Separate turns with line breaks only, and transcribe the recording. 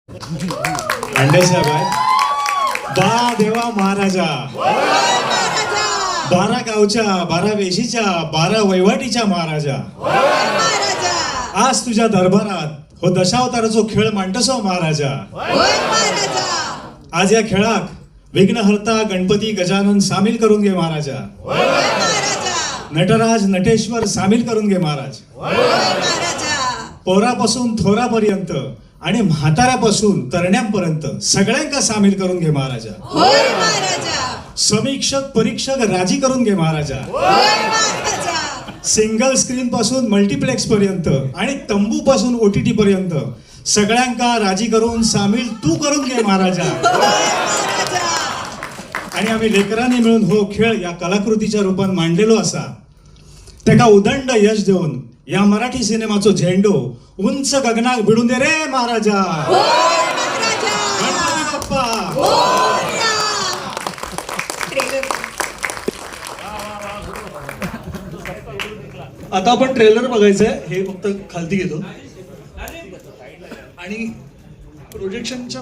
अंडे साहेब आहे बा देवा महाराजा, 12 गावच्या 12 वेशीच्या 12 वैवाटीच्या महाराजा, आज तुझ्या दरबारात हो दशावताराचो खेळ मांडसो महाराजा. आज या खेळाक विघ्नहर्ता गणपती गजानन सामील करून घे महाराजा. नटराज नटेश्वर सामील करून घे महाराज. पोरापासून थोरापर्यंत आणि म्हाताऱ्यापासून तरण्यांपर्यंत सगळ्यांका सामील करून घे महाराजा. समीक्षक परीक्षक राजी करून घे महाराजा. सिंगल स्क्रीन पासून मल्टीप्लेक्स पर्यंत आणि तंबू पासून OTT पर्यंत सगळ्यांका राजी करून सामील तू करून घे महाराजा. आणि आम्ही लेकरांनी मिळून हो खेळ या कलाकृतीच्या रूपात मांडलेलो असा त्याका उदंड यश देऊन या मराठी सिनेमाचो झेंडो उंच गगनाक भिडून दे रे महाराजा. गणपती बाप्पा.
आता आपण ट्रेलर बघायचंय, हे फक्त खालती घेतो आणि प्रोजेक्शनच्या